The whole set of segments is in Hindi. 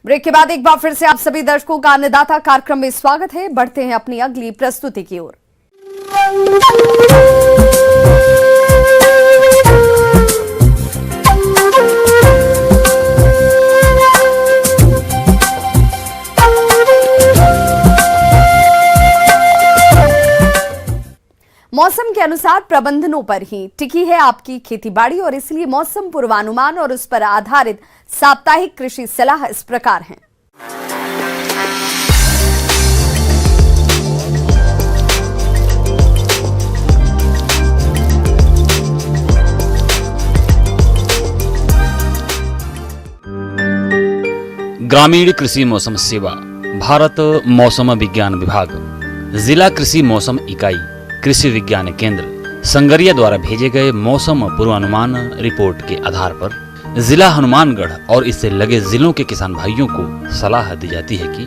ब्रेक के बाद एक बार फिर से आप सभी दर्शकों का अन्नदाता कार्यक्रम में स्वागत है। बढ़ते हैं अपनी अगली प्रस्तुति की ओर। मौसम के अनुसार प्रबंधनों पर ही टिकी है आपकी खेतीबाड़ी और इसलिए मौसम पूर्वानुमान और उस पर आधारित साप्ताहिक कृषि सलाह इस प्रकार है। ग्रामीण कृषि मौसम सेवा, भारत मौसम विज्ञान विभाग, जिला कृषि मौसम इकाई, कृषि विज्ञान केंद्र संगरिया द्वारा भेजे गए मौसम पूर्वानुमान रिपोर्ट के आधार पर जिला हनुमानगढ़ और इससे लगे जिलों के किसान भाइयों को सलाह दी जाती है कि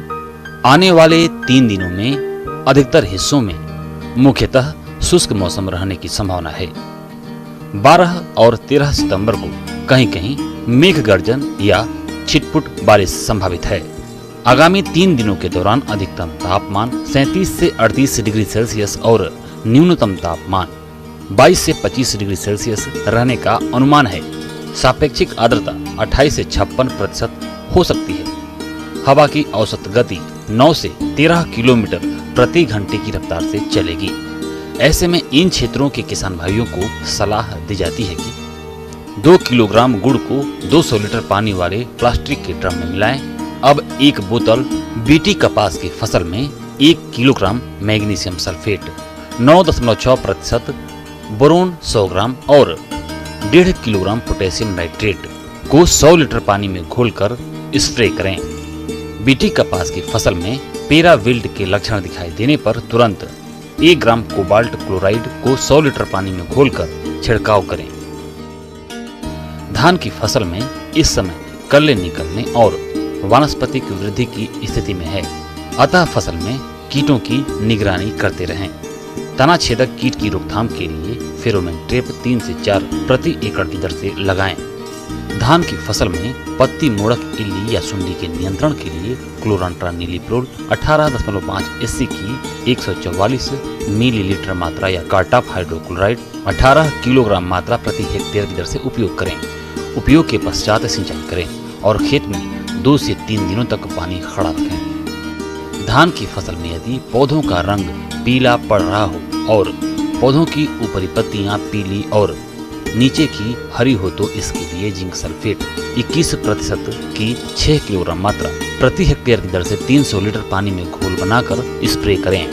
आने वाले 3 दिनों में अधिकतर हिस्सों में मुख्यतः शुष्क मौसम रहने की संभावना है। 12 और 13 सितंबर को कहीं-कहीं मेघ गर्जन या छिटपुट बारिश संभावित है। आगामी 3 दिनों के दौरान अधिकतम तापमान 37 से 38 डिग्री सेल्सियस और न्यूनतम तापमान 22 से 25 डिग्री सेल्सियस रहने का अनुमान है। सापेक्षिक आर्द्रता 28 से 56% हो सकती है। हवा की औसत गति 9 से 13 किलोमीटर प्रति घंटे की रफ्तार से चलेगी। ऐसे में इन क्षेत्रों के किसान भाइयों को सलाह दी जाती है कि 2 किलोग्राम गुड़ को 200 लीटर पानी वाले प्लास्टिक के ड्रम में मिलाएं। अब 1 बोतल बीटी कपास की फसल में 1 किलोग्राम मैग्नीशियम सल्फेट, 9.6% बोरोन 100 ग्राम और 1.5 किलोग्राम पोटेशियम नाइट्रेट को 100 लीटर पानी में घोलकर स्प्रे करें। बीटी कपास की फसल में पेरा विल्ट के लक्षण दिखाई देने पर तुरंत 1 ग्राम कोबाल्ट क्लोराइड को 100 लीटर पानी में घोलकर छिड़काव करें। धान की फसल में इस समय कल्ले निकलने और वानस्पतिक वृद्धि की स्थिति में है, अतः फसल में कीटों की निगरानी करते रहें। तना छेदक कीट की रोकथाम के लिए फेरोमोन ट्रैप 3 से 4 प्रति एकड़ की दर से लगाएं। धान की फसल में पत्ती मोड़क इल्ली या सुंडी के नियंत्रण के लिए क्लोरांट्रानिलिप्रोल 18.5 SC की 144 मिलीलीटर मात्रा या कार्टाप हाइड्रोक्लोराइड 18 किलोग्राम मात्रा प्रति हेक्टेयर की दर से उपयोग करें। उपयोग के पश्चात सिंचाई करें और खेत में 2 से 3 दिनों तक पानी खड़ा रखें। धान की फसल में यदि पौधों का रंग पीला पड़ रहा हो और पौधों की ऊपरी पत्तियां पीली और नीचे की हरी हो तो इसके लिए जिंक सल्फेट 21% की 6 किलोग्राम मात्रा प्रति हेक्टेयर की दर से 300 लीटर पानी में घोल बनाकर स्प्रे करें।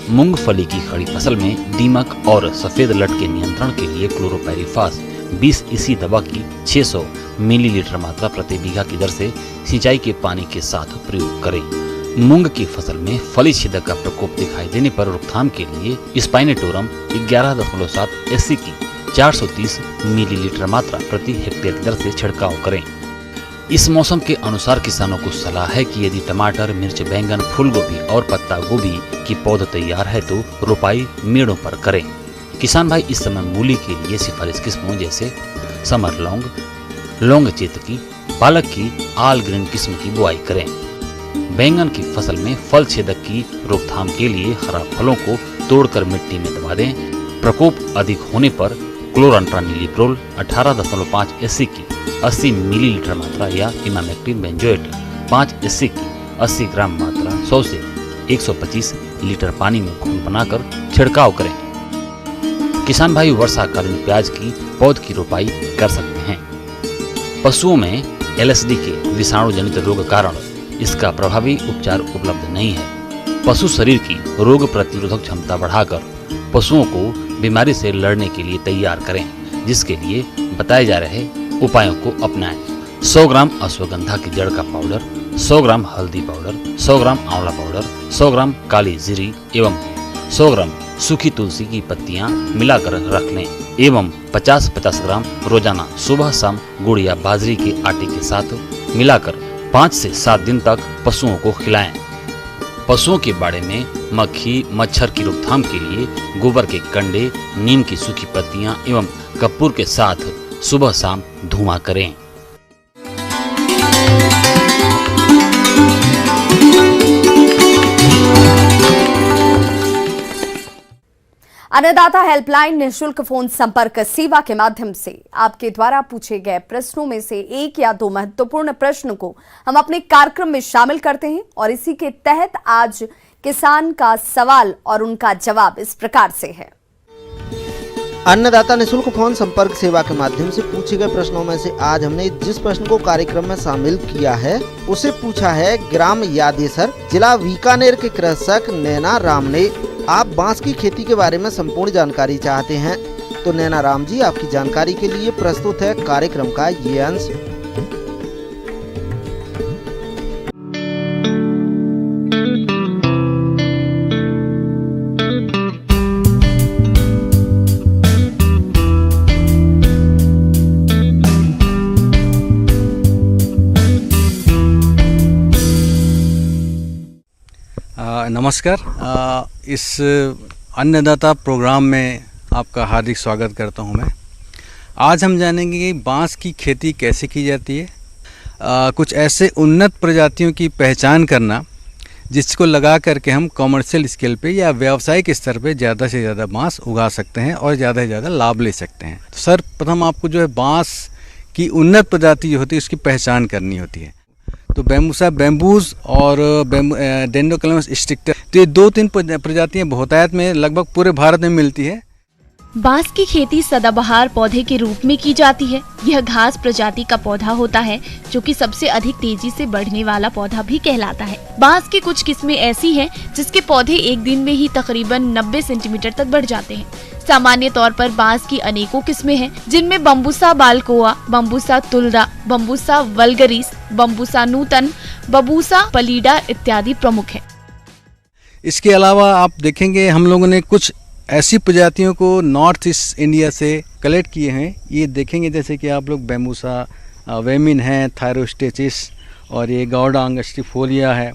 मूंगफली की खड़ी फसल में दीमक और सफेद लट के नियंत्रण के लिए क्लोरोपाइरिफास 20 इसी दवा की 600 मिलीलीटर मात्रा प्रति बीघा की दर से सिंचाई के पानी के साथ प्रयोग करें। मूंग की फसल में फली छेदक का प्रकोप दिखाई देने पर रोकथाम के लिए स्पाइनेटोरम 11.7 SC की 430 मिलीलीटर मात्रा प्रति हेक्टेयर की दर से छिड़काव करें। इस मौसम के अनुसार किसानों को सलाह है कि यदि टमाटर, मिर्च, बैंगन, फूलगोभी और पत्ता गोभी की पौध तैयार है तो रोपाई मेड़ों पर करें। किसान भाई इस समय मूली के लिए सिफारिश किस्मों जैसे समर लौंग, लौंग चेतकी, पालक की आल ग्रीन किस्म की बुआई करें। बैंगन की फसल में फल छेदक की रोकथाम के लिए खराब फलों को तोड़कर मिट्टी में दबा दें। प्रकोप अधिक होने पर क्लोरांट्रानिलिप्रोल 18.5 SC की 80 मिलीलीटर मात्रा या इमामेक्टिन बेंजोएट 5 SC की 80 ग्राम मात्रा 100 से 125 लीटर पानी में घोल बनाकर छिड़काव करें। किसान भाई वर्षाकालीन प्याज की पौध की रोपाई कर सकते हैं। पशुओं में LSD के विषाणु जनित रोग कारण इसका प्रभावी उपचार उपलब्ध नहीं है। पशु शरीर की रोग प्रतिरोधक क्षमता बढ़ाकर पशुओं को बीमारी से लड़ने के लिए तैयार करें, जिसके लिए बताए जा रहे उपायों को अपनाएं। 100 ग्राम अश्वगंधा की जड़ का पाउडर, 100 ग्राम हल्दी पाउडर, 100 ग्राम आंवला पाउडर, 100 ग्राम काली जीरी एवं 100 ग्राम सूखी तुलसी की पत्तियां मिलाकर रख लें एवं 50-50 ग्राम रोजाना सुबह शाम गुड़ या बाजरी के आटे के साथ मिलाकर 5 से 7 दिन तक पशुओं को खिलाएं। पशुओं के बाड़े में मक्खी मच्छर की रोकथाम के लिए गोबर के कंडे, नीम की सूखी पत्तियां एवं कपूर के साथ सुबह शाम धुआं करें। अन्नदाता हेल्पलाइन निःशुल्क फोन संपर्क सेवा के माध्यम से आपके द्वारा पूछे गए प्रश्नों में से एक या दो महत्वपूर्ण प्रश्न को हम अपने कार्यक्रम में शामिल करते हैं और इसी के तहत आज किसान का सवाल और उनका जवाब इस प्रकार से है। अन्नदाता निःशुल्क फोन संपर्क सेवा के माध्यम से पूछे गए प्रश्नों में से आज हमने जिस प्रश्न को कार्यक्रम में शामिल किया है उसे पूछा है ग्राम यादेसर, जिला बीकानेर के कृषक नैना राम ने। आप बांस की खेती के बारे में संपूर्ण जानकारी चाहते हैं तो नैना राम जी, आपकी जानकारी के लिए प्रस्तुत है कार्यक्रम का ये अंश। नमस्कार। इस अन्नदाता प्रोग्राम में आपका हार्दिक स्वागत करता हूं मैं। आज हम जानेंगे कि बांस की खेती कैसे की जाती है, कुछ ऐसे उन्नत प्रजातियों की पहचान करना जिसको लगा करके हम कॉमर्शियल स्केल पे या व्यावसायिक स्तर पे ज़्यादा से ज़्यादा बांस उगा सकते हैं और ज़्यादा से ज़्यादा लाभ ले सकते हैं। तो सर्वप्रथम आपको जो है बांस की उन्नत प्रजाति जो होती है उसकी पहचान करनी होती है। तो बैम्बूसा बैम्बूज और डेंड्रोकैलमस स्ट्रिक्टा, तो ये 2-3 प्रजातियां बहुतायत में लगभग पूरे भारत में मिलती है। बांस की खेती सदाबहार पौधे के रूप में की जाती है। यह घास प्रजाति का पौधा होता है जो कि सबसे अधिक तेजी से बढ़ने वाला पौधा भी कहलाता है। बांस की कुछ किस्में ऐसी हैं जिसके पौधे एक दिन में ही तकरीबन 90 सेंटीमीटर तक बढ़ जाते हैं। सामान्य तौर पर बांस की अनेकों किस्में हैं जिनमें बम्बूसा बालकोआ, बम्बूसा तुलदा, बम्बूसा वल्गरिस, बम्बूसा नूतन, बम्बूसा पलीडा इत्यादि प्रमुख है। इसके अलावा आप देखेंगे हम लोगों ने कुछ ऐसी प्रजातियों को नॉर्थ ईस्ट इंडिया से कलेक्ट किए हैं। ये देखेंगे जैसे कि आप लोग बैम्बूसा वेमिन है, थायरोस्टेचिस और ये गौडा अंगस्टिफोलिया है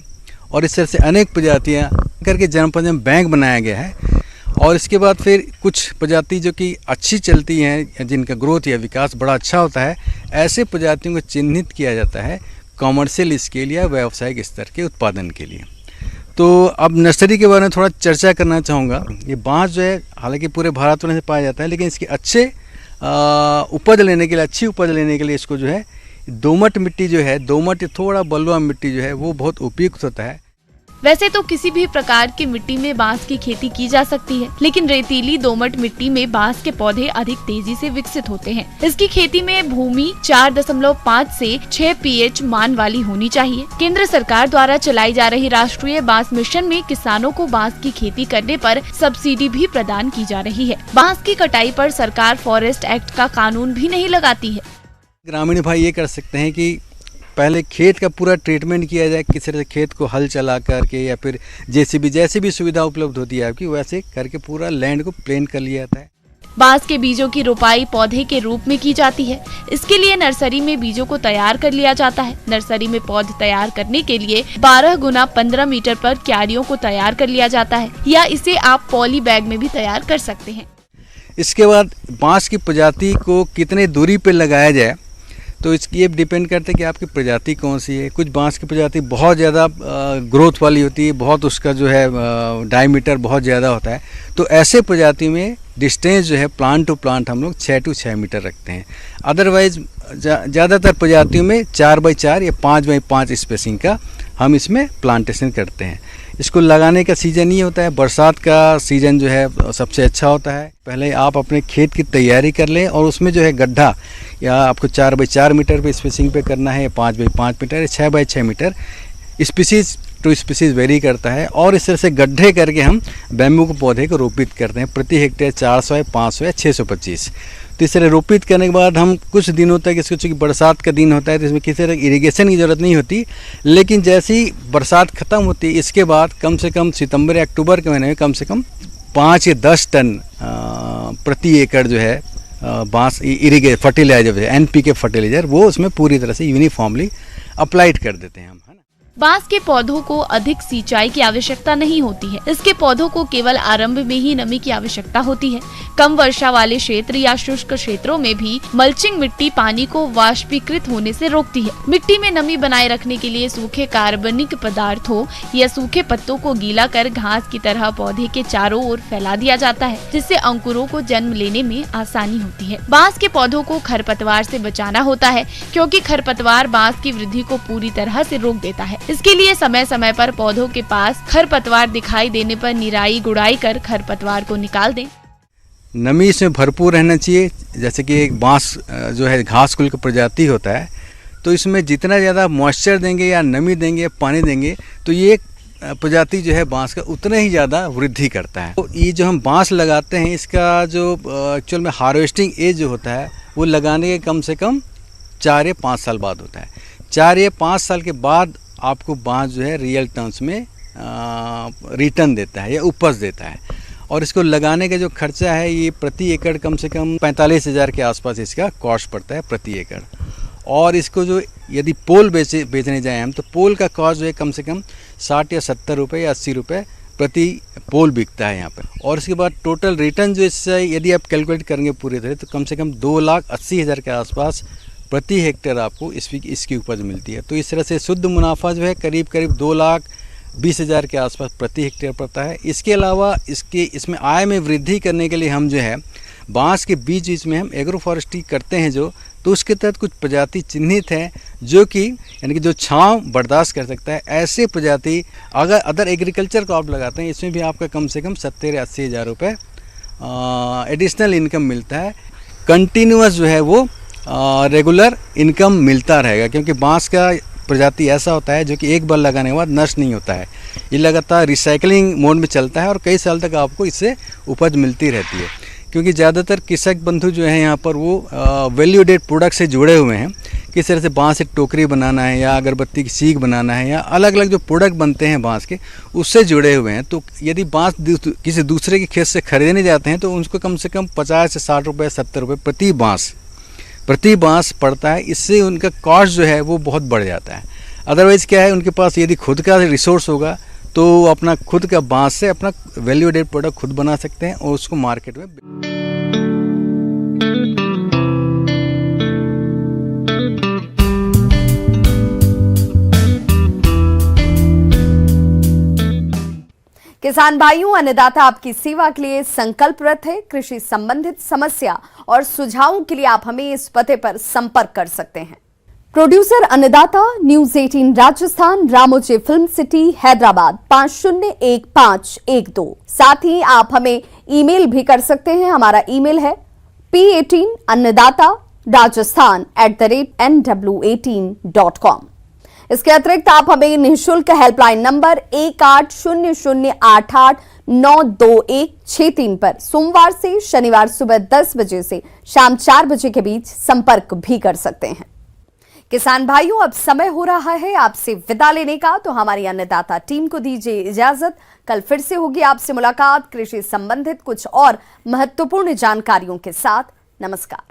और इस तरह से अनेक प्रजातियां करके जन्मपंजीयन बैंक बनाया गया है। और इसके बाद फिर कुछ प्रजाति जो कि अच्छी चलती हैं, जिनका ग्रोथ या विकास बड़ा अच्छा होता है, ऐसे प्रजातियों को चिन्हित किया जाता है कॉमर्शियल स्केल या व्यावसायिक स्तर के उत्पादन के लिए। तो अब नर्सरी के बारे में थोड़ा चर्चा करना चाहूँगा। ये बांस जो है हालांकि पूरे भारत में से पाया जाता है, लेकिन इसकी अच्छी उपज लेने के लिए इसको जो है दोमट मिट्टी जो है, दोमट थोड़ा बलुआ मिट्टी जो है वो बहुत उपयुक्त होता है। वैसे तो किसी भी प्रकार की मिट्टी में बांस की खेती की जा सकती है, लेकिन रेतीली दोमट मिट्टी में बांस के पौधे अधिक तेजी से विकसित होते हैं। इसकी खेती में भूमि 4.5 से 6 pH मान वाली होनी चाहिए। केंद्र सरकार द्वारा चलाई जा रही राष्ट्रीय बांस मिशन में किसानों को बांस की खेती करने पर सब्सिडी भी प्रदान की जा रही है। बांस की कटाई पर सरकार फॉरेस्ट एक्ट का कानून भी नहीं लगाती है। ग्रामीण भाई ये कर सकते हैं कि पहले खेत का पूरा ट्रीटमेंट किया जाए, किसी तरह से खेत को हल चला करके या फिर जैसे भी सुविधा उपलब्ध होती है आपकी, वैसे करके पूरा लैंड को प्लेन कर लिया जाता है। बांस के बीजों की रोपाई पौधे के रूप में की जाती है। इसके लिए नर्सरी में बीजों को तैयार कर लिया जाता है। नर्सरी में पौधे तैयार करने के लिए 12 गुना 15 मीटर पर क्यारियों को तैयार कर लिया जाता है, या इसे आप पॉली बैग में भी तैयार कर सकते हैं। इसके बाद बांस की प्रजाति को कितने दूरी पे लगाया जाए, तो इसकी ये डिपेंड करता है कि आपकी प्रजाति कौन सी है। कुछ बांस की प्रजाति बहुत ज़्यादा ग्रोथ वाली होती है, बहुत उसका जो है डायमीटर बहुत ज़्यादा होता है, तो ऐसे प्रजाति में डिस्टेंस जो है प्लांट टू प्लांट हम लोग 6 to 6 मीटर रखते हैं। अदरवाइज ज़्यादातर प्रजातियों में 4x4 या 5x5 स्पेसिंग का हम इसमें प्लांटेशन करते हैं। इसको लगाने का सीज़न ये होता है, बरसात का सीज़न जो है सबसे अच्छा होता है। पहले आप अपने खेत की तैयारी कर लें और उसमें जो है गड्ढा या आपको 4x4 मीटर पे स्पेसिंग पे करना है, 5x5 metre, 6x6 metre, species to species vary करता है। और इस तरह से गड्ढे करके हम बैम्बू के पौधे को रोपित करते हैं प्रति हेक्टेयर 400 या 500 या 625। तो इस तरह रोपित करने के बाद हम कुछ दिनों तक इसको, चूँकि बरसात का दिन होता है तो इसमें किसी तरह इरिगेशन की ज़रूरत नहीं होती, लेकिन जैसे ही बरसात ख़त्म होती है इसके बाद कम से कम सितंबर या अक्टूबर के महीने में कम से कम 5 या 10 टन प्रति एकड़ जो है बांस फर्टिलाइजर NPK फर्टिलाइजर वो उसमें पूरी तरह से यूनिफॉर्मली अप्लाइड कर देते हैं हम, है ना। बांस के पौधों को अधिक सिंचाई की आवश्यकता नहीं होती है। इसके पौधों को केवल आरंभ में ही नमी की आवश्यकता होती है। कम वर्षा वाले क्षेत्र या शुष्क क्षेत्रों में भी मल्चिंग मिट्टी पानी को वाष्पीकृत होने से रोकती है। मिट्टी में नमी बनाए रखने के लिए सूखे कार्बनिक पदार्थों या सूखे पत्तों को गीला कर घास की तरह पौधे के चारों ओर फैला दिया जाता है, जिससे अंकुरों को जन्म लेने में आसानी होती है। बांस के पौधों को खरपतवार से बचाना होता है, क्योंकि खरपतवार बांस की वृद्धि को पूरी तरह से रोक देता है। इसके लिए समय समय पर पौधों के पास खरपतवार दिखाई देने पर निराई गुड़ाई कर खरपतवार को निकाल दें। नमी इसमें भरपूर रहना चाहिए। जैसे कि एक बांस जो है घास कुल का प्रजाति होता है, तो इसमें जितना ज़्यादा मॉइस्चर देंगे या नमी देंगे या पानी देंगे तो ये प्रजाति जो है बांस का उतना ही ज़्यादा वृद्धि करता है। तो ये जो हम बांस लगाते हैं इसका जो एक्चुअल में हार्वेस्टिंग एज जो होता है वो लगाने के कम से कम 4 या 5 साल बाद होता है। 4 या 5 साल के बाद आपको बांस जो है रियल टर्म्स में रिटर्न देता है या उपज देता है। और इसको लगाने का जो खर्चा है ये प्रति एकड़ कम से कम 45,000 के आसपास इसका कॉस्ट पड़ता है प्रति एकड़। और इसको जो यदि पोल बेचने जाएँ हम तो पोल का कॉस्ट जो है कम से कम 60 या 70 रुपये या 80 रुपये प्रति पोल बिकता है यहाँ पर। और इसके बाद टोटल रिटर्न जो इससे यदि आप कैलकुलेट करेंगे पूरे तरह तो कम से कम 2,80,000 के आसपास प्रति हेक्टेयर आपको इसकी उपज मिलती है। तो इस तरह से शुद्ध मुनाफा जो है करीब 2,20,000 के आसपास प्रति हेक्टेयर पड़ता है। इसके अलावा इसमें आय में वृद्धि करने के लिए हम जो है बांस के बीच में हम एग्रो फॉरेस्ट्री करते हैं तो उसके तहत कुछ प्रजाति चिन्हित हैं जो कि यानी कि जो छांव बर्दाश्त कर सकता है। ऐसे प्रजाति अगर अदर एग्रीकल्चर को आप लगाते हैं इसमें भी आपका कम से कम 70 या 80,000 रुपये एडिशनल इनकम मिलता है। कंटिन्यूअस जो है वो रेगुलर इनकम मिलता रहेगा, क्योंकि बांस का प्रजाति ऐसा होता है जो कि एक बार लगाने के बाद नष्ट नहीं होता है। ये लगातार रिसाइकलिंग मोड में चलता है और कई साल तक आपको इससे उपज मिलती रहती है। क्योंकि ज़्यादातर कृषक बंधु जो हैं यहाँ पर वो वैल्यू एडेड प्रोडक्ट से जुड़े हुए हैं। किस तरह से बांस से टोकरी बनाना है या अगरबत्ती की सीख बनाना है या अलग अलग जो प्रोडक्ट बनते हैं बांस के उससे जुड़े हुए हैं। तो यदि बांस किसी दूसरे के खेत से खरीदने जाते हैं तो उनको कम से कम 50 से 60 रुपये 70 रुपये प्रति बांस पड़ता है। इससे उनका कॉस्ट जो है वो बहुत बढ़ जाता है। अदरवाइज़ क्या है, उनके पास यदि खुद का रिसोर्स होगा तो अपना खुद का बांस से अपना वैल्यू एडेड प्रोडक्ट खुद बना सकते हैं और उसको मार्केट में। किसान भाइयों, अन्नदाता आपकी सेवा के लिए संकल्परत है। कृषि संबंधित समस्या और सुझावों के लिए आप हमें इस पते पर संपर्क कर सकते हैं। प्रोड्यूसर अन्नदाता, news 18 Rajasthan, Ramoji film city, Hyderabad 501512। साथ ही आप हमें ईमेल भी कर सकते हैं। हमारा ईमेल है p18annadatarajasthan@nw18.com। इसके अतिरिक्त आप हमें निःशुल्क हेल्पलाइन नंबर 180088922163 पर सोमवार से शनिवार सुबह 10 बजे से शाम 4 बजे के बीच संपर्क भी कर सकते हैं। किसान भाइयों, अब समय हो रहा है आपसे विदा लेने का, तो हमारी अन्नदाता टीम को दीजिए इजाजत। कल फिर से होगी आपसे मुलाकात कृषि संबंधित कुछ और महत्वपूर्ण जानकारियों के साथ। नमस्कार।